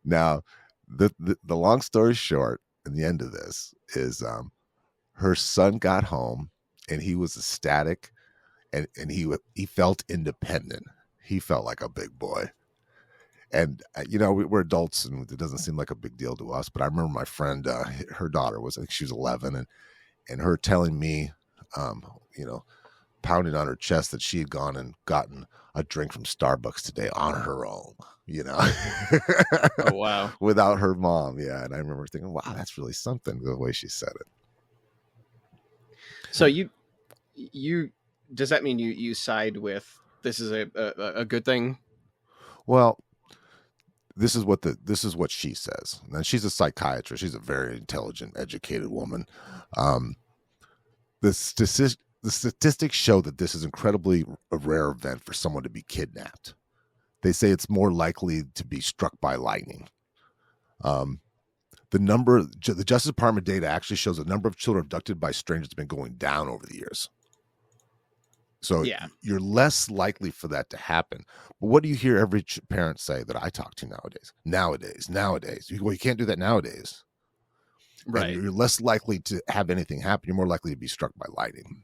Now, the long story short, and the end of this is, her son got home and he was ecstatic, and he felt independent. He felt like a big boy. And we're adults, and it doesn't seem like a big deal to us. But I remember my friend, her daughter I think she was 11, and her telling me, pounding on her chest that she had gone and gotten a drink from Starbucks today on her own, Oh, wow. without her mom. Yeah. And I remember thinking, wow, that's really something, the way she said it. So you does that mean you side with this is a good thing? Well, this is what she says. And she's a psychiatrist. She's a very intelligent, educated woman. The statistics show that this is incredibly a rare event for someone to be kidnapped. They say it's more likely to be struck by lightning. The Justice Department data actually shows the number of children abducted by strangers has been going down over the years. So you're less likely for that to happen. But what do you hear every parent say that I talk to nowadays? Nowadays. Well, you can't do that nowadays. Right. And you're less likely to have anything happen. You're more likely to be struck by lightning.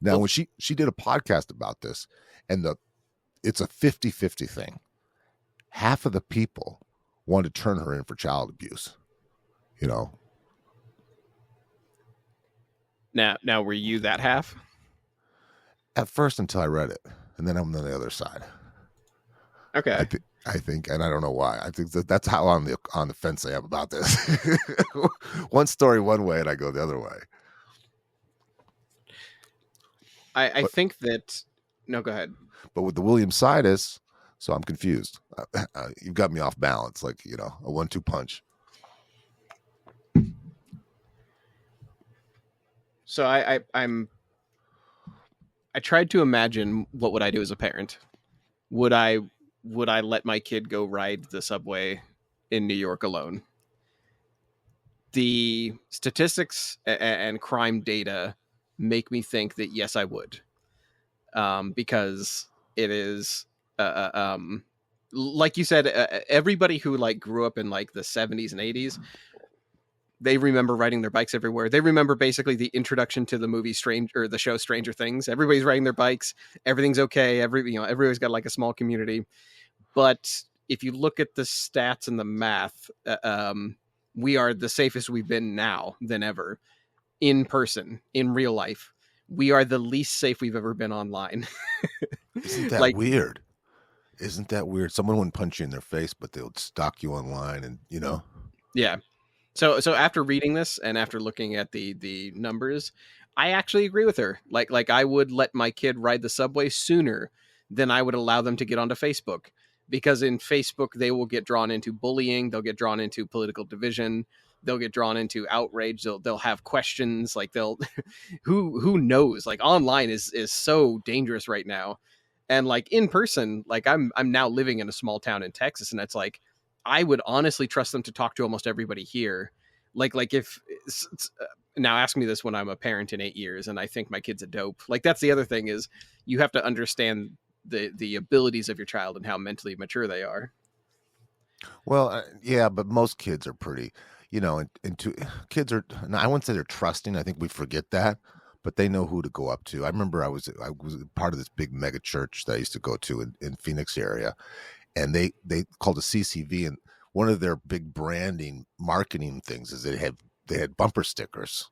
Now, when she did a podcast about this, and it's a 50-50 thing. Half of the people want to turn her in for child abuse. Now were you that half? At first, until I read it. and then I'm on the other side. Okay. I think, and I don't know why. I think that's how on the fence I am about this. One story one way, and I go the other way. I think that. No, go ahead. But with the Williams-itis, so I'm confused. You've got me off balance, like, you know, a 1-2 punch. So I tried to imagine what would I do as a parent. Would I let my kid go ride the subway in New York alone? The statistics and crime data make me think that yes, I would, because it is, like you said, everybody who like grew up in like the 70s and 80s, they remember riding their bikes everywhere. They remember basically the introduction to the movie the show Stranger Things. Everybody's riding their bikes. Everything's okay. Everybody's got like a small community. But if you look at the stats and the math, we are the safest we've been now than ever in person, in real life. We are the least safe we've ever been online. Isn't that weird? Isn't that weird? Someone wouldn't punch you in their face, but they'll stalk you online, and you know. Yeah. So after reading this and after looking at the numbers, I actually agree with her. Like I would let my kid ride the subway sooner than I would allow them to get onto Facebook, because in Facebook they will get drawn into bullying, they'll get drawn into political division, they'll get drawn into outrage, they'll have questions, like they'll who knows? Like online is so dangerous right now. And like in person, like I'm now living in a small town in Texas, and it's like I would honestly trust them to talk to almost everybody here. Like if now ask me this when I'm a parent in 8 years and I think my kid's a dope. Like that's the other thing, is you have to understand the abilities of your child and how mentally mature they are. Well, yeah, but most kids are pretty, you know, kids are, I wouldn't say they're trusting. I think we forget that, but they know who to go up to. I remember I was part of this big mega church that I used to go to in Phoenix area. And they called a CCV, and one of their big branding marketing things is they had bumper stickers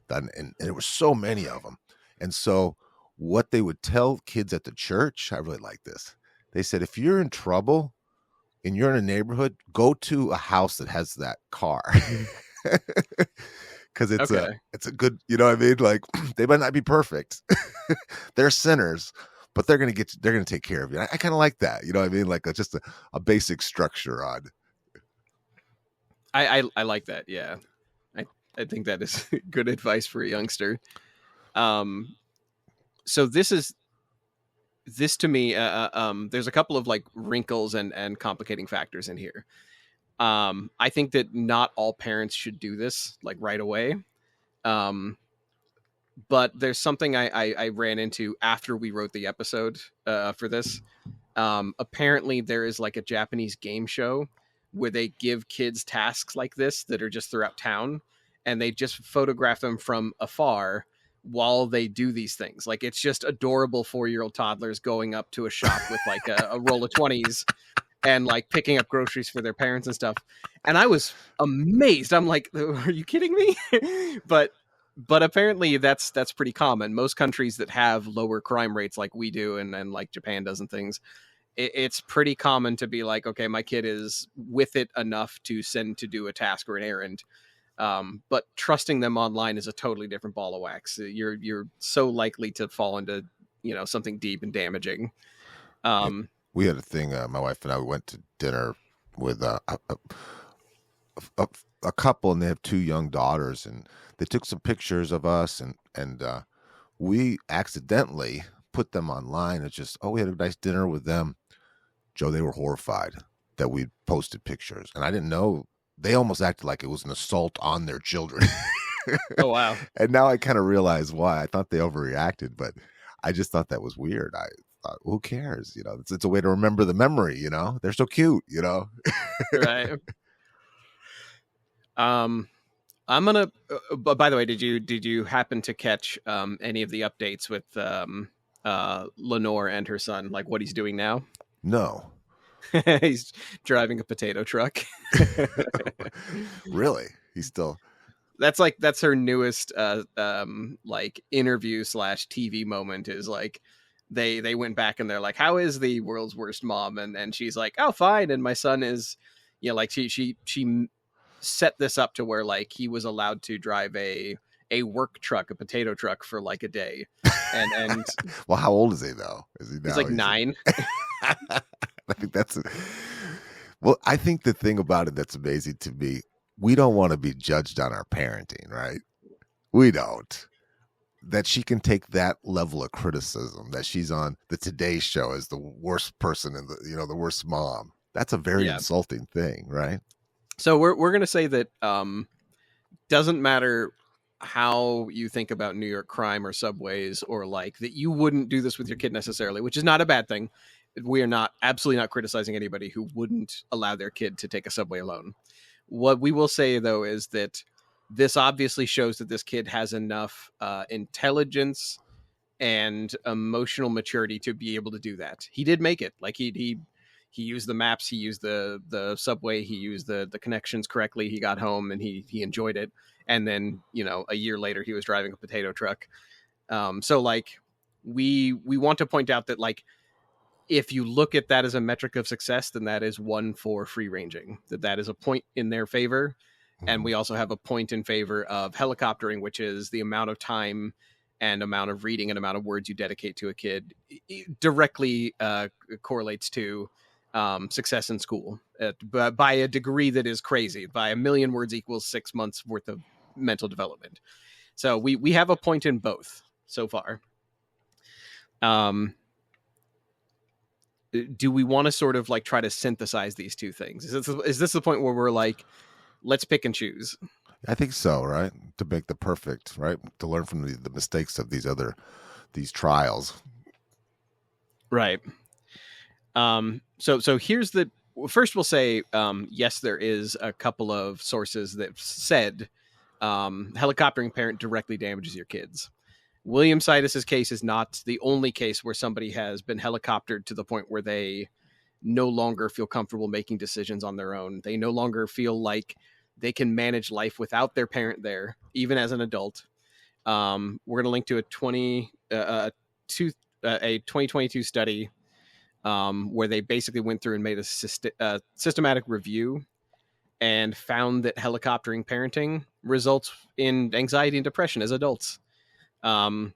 done, and there were so many of them. And so what they would tell kids at the church, I really like this. They said, if you're in trouble and you're in a neighborhood, go to a house that has that car. Because it's a good, you know what I mean? Like they might not be perfect. They're sinners, but they're going to take care of you. I kind of like that. You know what I mean? Like just a basic structure on. I like that. Yeah. I think that is good advice for a youngster. So this to me, there's a couple of like wrinkles and complicating factors in here. I think that not all parents should do this like right away. But there's something I ran into after we wrote the episode for this. Apparently there is like a Japanese game show where they give kids tasks like this that are just throughout town, and they just photograph them from afar while they do these things. Like it's just adorable 4-year-old toddlers going up to a shop with like a roll of 20s and like picking up groceries for their parents and stuff. And I was amazed. I'm like, are you kidding me? But apparently that's pretty common. Most countries that have lower crime rates like we do and like Japan does and things, it's pretty common to be like, okay, my kid is with it enough to send to do a task or an errand. But trusting them online is a totally different ball of wax. You're so likely to fall into, you know, something deep and damaging. We had a thing, my wife and I went to dinner with a couple, and they have 2 young daughters, and they took some pictures of us, and we accidentally put them online. It's just, we had a nice dinner with them. Joe, they were horrified that we posted pictures, and I didn't know. They almost acted like it was an assault on their children. Oh, wow. And now I kind of realize why. I thought they overreacted, but I just thought that was weird. I thought, who cares? You know, it's a way to remember the memory, you know? They're so cute, you know? Right. I'm gonna. By the way, did you happen to catch any of the updates with Lenore and her son? Like what he's doing now? No. He's driving a potato truck. Really? He's still. That's her newest like interview / TV moment. Is like they went back and they're like, how is the world's worst mom? And she's like, oh, fine. And my son is, like she set this up to where like he was allowed to drive a work truck, a potato truck for like a day. And well, how old is he though? Is he now? He's like 9. I think that's well, I think the thing about it that's amazing to me, we don't want to be judged on our parenting, right? We don't. That she can take that level of criticism, that she's on the Today Show as the worst person in the, the worst mom. That's a very insulting thing, right? So we're gonna say that doesn't matter how you think about New York crime or subways, or like that you wouldn't do this with your kid necessarily, which is not a bad thing. We are absolutely not criticizing anybody who wouldn't allow their kid to take a subway alone. What we will say though is that this obviously shows that this kid has enough intelligence and emotional maturity to be able to do that. He did make it. Like he used the maps, he used the subway, he used the connections correctly. He got home and he enjoyed it. And then, a year later he was driving a potato truck. So like we want to point out that like, if you look at that as a metric of success, then that is one for free ranging, that is a point in their favor. And we also have a point in favor of helicoptering, which is the amount of time and amount of reading and amount of words you dedicate to a kid directly correlates to success in school by a degree that is crazy. By 1 million words equals 6 months worth of mental development. So we have a point in both so far. Do we want to sort of like try to synthesize these two things? Is this the point where we're like, let's pick and choose? I think so, right? To make the perfect, right? To learn from the mistakes of these trials. Right. So here's first we'll say, yes, there is a couple of sources that said helicoptering parent directly damages your kids. William Sidis's case is not the only case where somebody has been helicoptered to the point where they no longer feel comfortable making decisions on their own. They no longer feel like they can manage life without their parent there, even as an adult. We're going to link to a 2022 study where they basically went through and made a systematic review and found that helicoptering parenting results in anxiety and depression as adults. So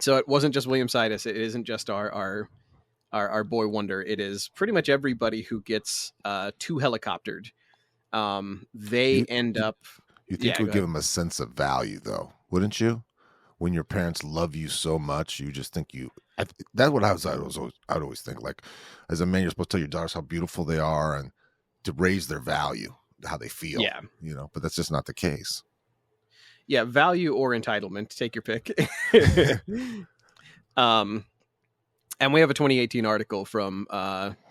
it wasn't just William Sidis. It isn't just our boy wonder. It is pretty much everybody who gets too helicoptered. They end up. You think it would give them a sense of value, though, wouldn't you? When your parents love you so much, you just think that's what I'd always think. Like, as a man, you're supposed to tell your daughters how beautiful they are and to raise their value, how they feel. Yeah. But that's just not the case. Yeah, value or entitlement, take your pick. And we have a 2018 article from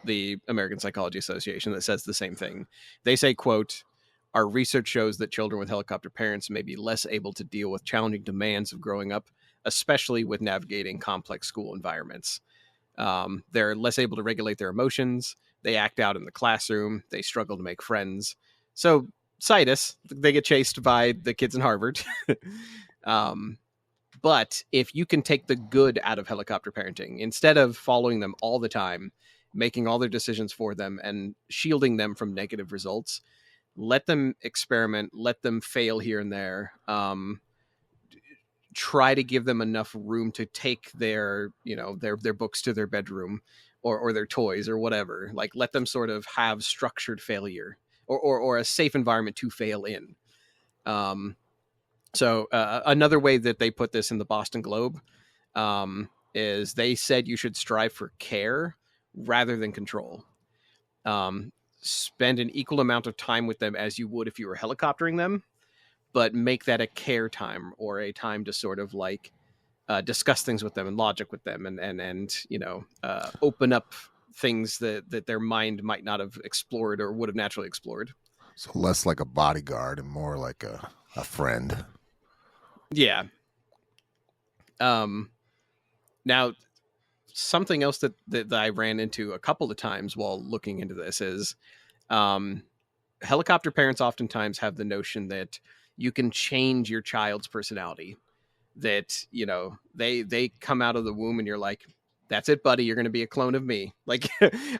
the American Psychology Association that says the same thing. They say, quote, "Our research shows that children with helicopter parents may be less able to deal with challenging demands of growing up, especially with navigating complex school environments. They're less able to regulate their emotions. They act out in the classroom. They struggle to make friends." So Sidis, they get chased by the kids in Harvard. But if you can take the good out of helicopter parenting, instead of following them all the time, making all their decisions for them and shielding them from negative results, let them experiment, let them fail here and there. Try to give them enough room to take their books to their bedroom or their toys or whatever. Like, let them sort of have structured failure or a safe environment to fail in. So another way that they put this in the Boston Globe is they said you should strive for care rather than control. Spend an equal amount of time with them as you would if you were helicoptering them, but make that a care time or a time to sort of like discuss things with them and logic with them and open up things that their mind might not have explored or would have naturally explored. So less like a bodyguard and more like a friend. Yeah. Now, something else that I ran into a couple of times while looking into this is helicopter parents oftentimes have the notion that you can change your child's personality. That, they come out of the womb and you're like, that's it, buddy. You're going to be a clone of me. Like,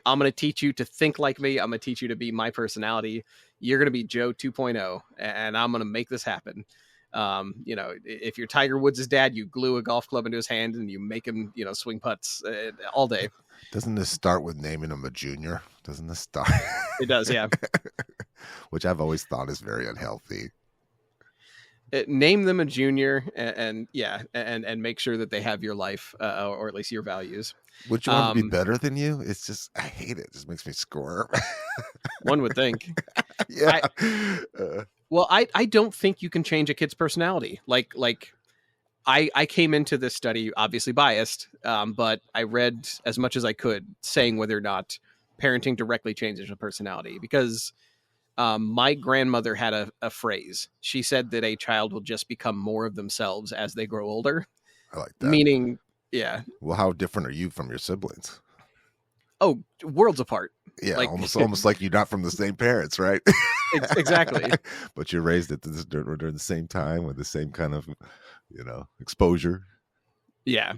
I'm going to teach you to think like me. I'm going to teach you to be my personality. You're going to be Joe 2.0, and I'm going to make this happen. You know, if you're Tiger Woods' dad, you glue a golf club into his hand and you make him, you know, swing putts all day. Doesn't this start with naming him a junior? Doesn't this start? It does, yeah. Which I've always thought is very unhealthy. Name them a junior, and make sure that they have your life, or at least your values. Would you want to be better than you? It's just, I hate it. It just makes me squirm. One would think. Yeah. Well, I don't think you can change a kid's personality. Like I came into this study obviously biased, but I read as much as I could saying whether or not parenting directly changes a personality, because my grandmother had a phrase. She said that a child will just become more of themselves as they grow older. I like that. Meaning, yeah. Well, how different are you from your siblings? Oh, worlds apart. Yeah, like, almost like you're not from the same parents, right? Exactly. But you're raised at during the same time with the same kind of, you know, exposure. Yeah.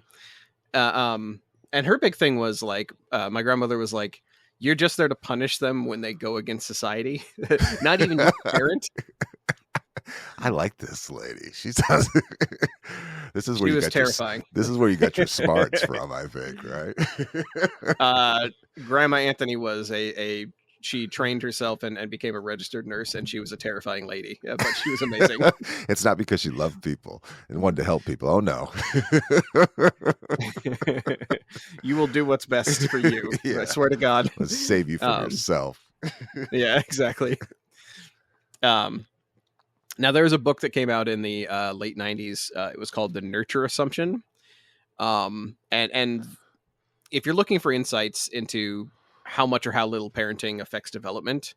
And her big thing was like, my grandmother was like, you're just there to punish them when they go against society. Not even your parent. I like this lady. She sounds. This is where she you was got terrifying. This is where you got your smarts from, I think, right? Grandma Anthony was she trained herself and became a registered nurse, and she was a terrifying lady, but she was amazing. It's not because she loved people and wanted to help people. Oh no. You will do what's best for you. Yeah. I swear to God. Let's save you from yourself. Yeah, exactly. Now there was a book that came out in the late 90s. It was called The Nurture Assumption. And if you're looking for insights into how much or how little parenting affects development,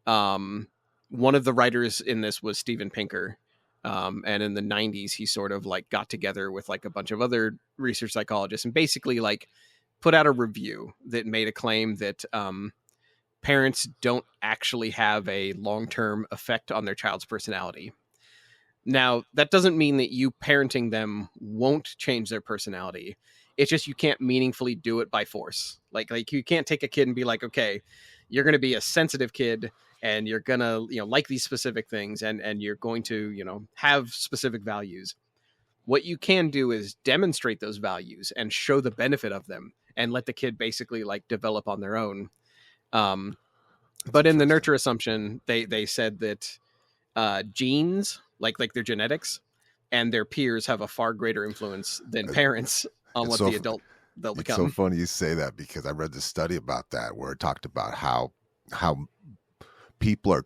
one of the writers in this was Steven Pinker. And in the 90s, he sort of like got together with like a bunch of other research psychologists and basically like put out a review that made a claim that parents don't actually have a long-term effect on their child's personality. Now, that doesn't mean that you parenting them won't change their personality. It's just you can't meaningfully do it by force. Like you can't take a kid and be like, okay, you're going to be a sensitive kid and you're going to, you know, like these specific things and you're going to, you know, have specific values. What you can do is demonstrate those values and show the benefit of them and let the kid basically like develop on their own. But in the nurture assumption, they said that genes, like their genetics and their peers have a far greater influence than parents on what the adult they'll become. It's so funny you say that, because I read this study about that where it talked about how people are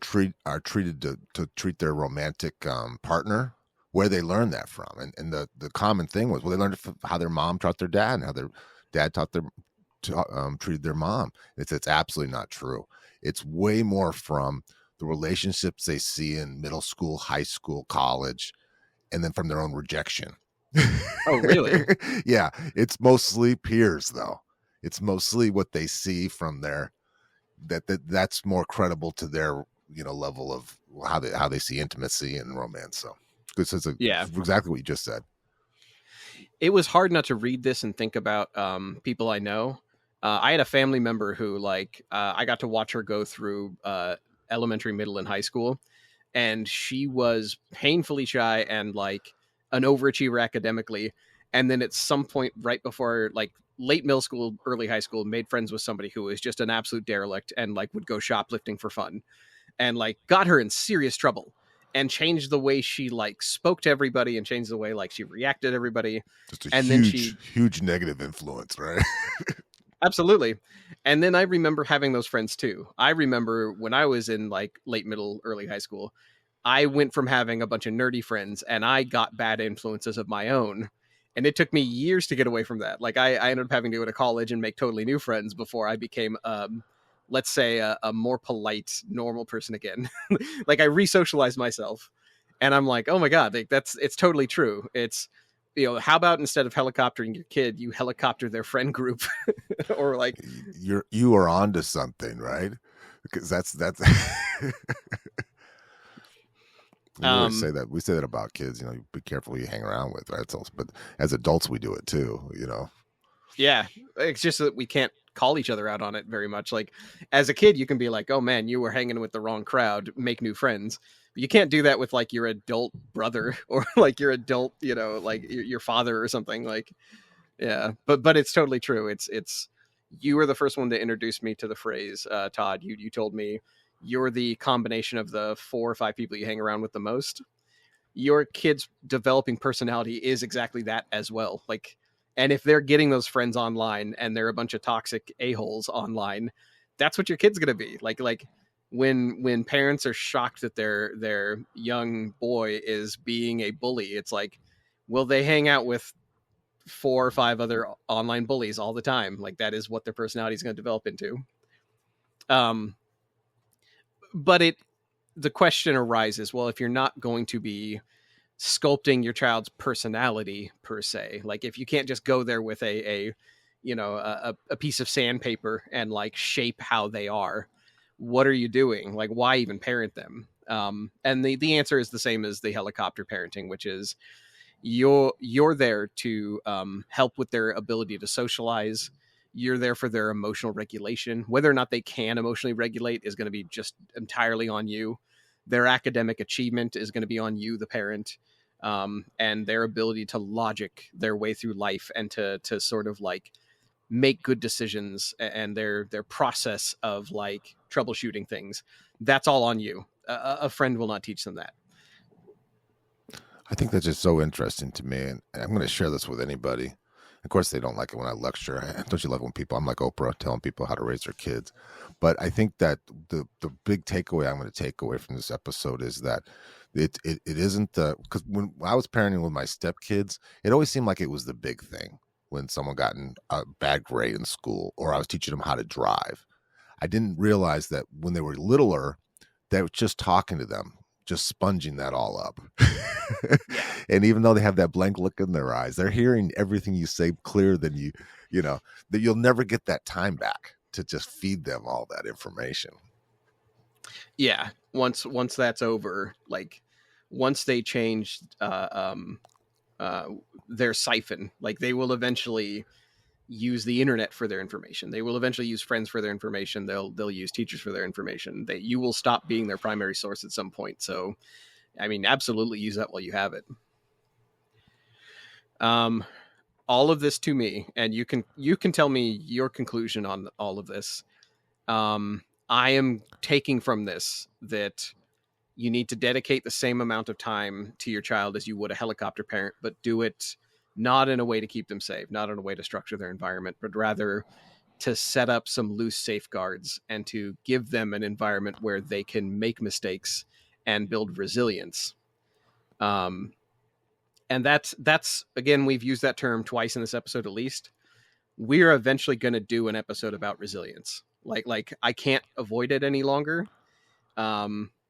treated to treat their romantic partner, where they learn that from. And the common thing was, well, they learned how their mom taught their dad and how their dad treated their mom. It's absolutely not true. It's way more from the relationships they see in middle school, high school, college, and then from their own rejection. Oh, really? Yeah. It's mostly peers, though. It's mostly what they see from their that's more credible to their, you know, level of how they see intimacy and romance. So good sense of exactly what you just said. It was hard not to read this and think about people I know. I had a family member who I got to watch her go through elementary, middle, and high school. And she was painfully shy and like an overachiever academically. And then at some point right before like late middle school, early high school, made friends with somebody who was just an absolute derelict and like would go shoplifting for fun and like got her in serious trouble and changed the way she like spoke to everybody and changed the way like she reacted to everybody. Just a huge negative influence, right? Absolutely. And then I remember having those friends too. I remember when I was in like late middle, early high school, I went from having a bunch of nerdy friends and I got bad influences of my own. And it took me years to get away from that. Like I ended up having to go to college and make totally new friends before I became, let's say, a more polite, normal person again. Like I re-socialized myself and I'm like, oh my God, like it's totally true. It's, you know, how about instead of helicoptering your kid, you helicopter their friend group or like you are onto something, right? Because that's we always say that. We say that about kids, you know, be careful who you hang around with, right? But as adults, we do it too, you know. Yeah, it's just that we can't call each other out on it very much. Like as a kid, you can be like, "Oh man, you were hanging with the wrong crowd. Make new friends." But you can't do that with like your adult brother or like your adult, like your father or something. Like, yeah, but it's totally true. It's you were the first one to introduce me to the phrase, Todd. You told me you're the combination of the 4 or 5 people you hang around with the most. Your kid's developing personality is exactly that as well. Like, and if they're getting those friends online and they're a bunch of toxic a-holes online, that's what your kid's going to be. Like when parents are shocked that their young boy is being a bully, it's like, will they hang out with 4 or 5 other online bullies all the time? Like that is what their personality is going to develop into. But the question arises, well, if you're not going to be sculpting your child's personality per se, like if you can't just go there with a piece of sandpaper and like shape how they are, what are you doing? Like, why even parent them? And the answer is the same as the helicopter parenting, which is you're there to help with their ability to socialize. You're there for their emotional regulation. Whether or not they can emotionally regulate is going to be just entirely on you. Their academic achievement is going to be on you, the parent, and their ability to logic their way through life and to sort of like make good decisions and their process of like troubleshooting things. That's all on you. A friend will not teach them that. I think that's just so interesting to me, and I'm going to share this with anybody. Of course, they don't like it when I lecture. Don't you love when people, I'm like Oprah, telling people how to raise their kids? But I think that the big takeaway I'm going to take away from this episode is that it isn't because when I was parenting with my stepkids, it always seemed like it was the big thing when someone got a bad grade in school or I was teaching them how to drive. I didn't realize that when they were littler, they were just talking to them, just sponging that all up. And even though they have that blank look in their eyes, they're hearing everything you say clearer than that you'll never get that time back to just feed them all that information. Yeah. Once that's over, like once they change their siphon, like they will eventually use the internet for their information. They will eventually use friends for their information. They'll use teachers for their information. You will stop being their primary source at some point. So, I mean, absolutely use that while you have it. All of this to me, and you can tell me your conclusion on all of this. I am taking from this that you need to dedicate the same amount of time to your child as you would a helicopter parent, but do it not in a way to keep them safe, not in a way to structure their environment, but rather to set up some loose safeguards and to give them an environment where they can make mistakes and build resilience. And that's again, we've used that term twice in this episode at least. We're eventually going to do an episode about resilience. Like I can't avoid it any longer.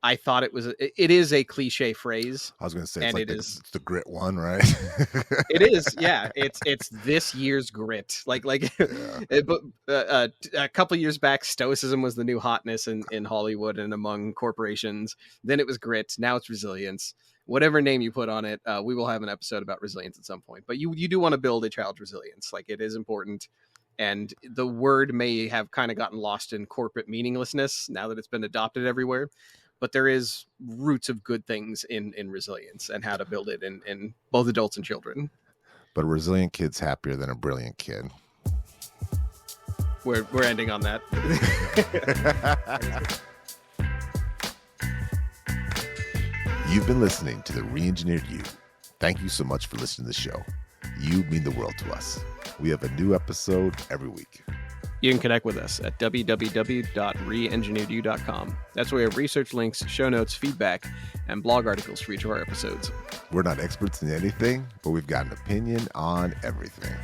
I thought it is a cliche phrase. I was going to say, it's the grit one, right? It is. Yeah. It's this year's grit. Yeah. But a couple years back, stoicism was the new hotness in Hollywood and among corporations. Then it was grit. Now it's resilience. Whatever name you put on it, we will have an episode about resilience at some point. But you do want to build a child's resilience. Like, it is important. And the word may have kind of gotten lost in corporate meaninglessness now that it's been adopted everywhere. But there is roots of good things in resilience and how to build it in both adults and children. But a resilient kid's happier than a brilliant kid. We're ending on that. You've been listening to The Re-Engineered You. Thank you so much for listening to the show. You mean the world to us. We have a new episode every week. You can connect with us at www.reengineeredyou.com. That's where we have research links, show notes, feedback, and blog articles for each of our episodes. We're not experts in anything, but we've got an opinion on everything.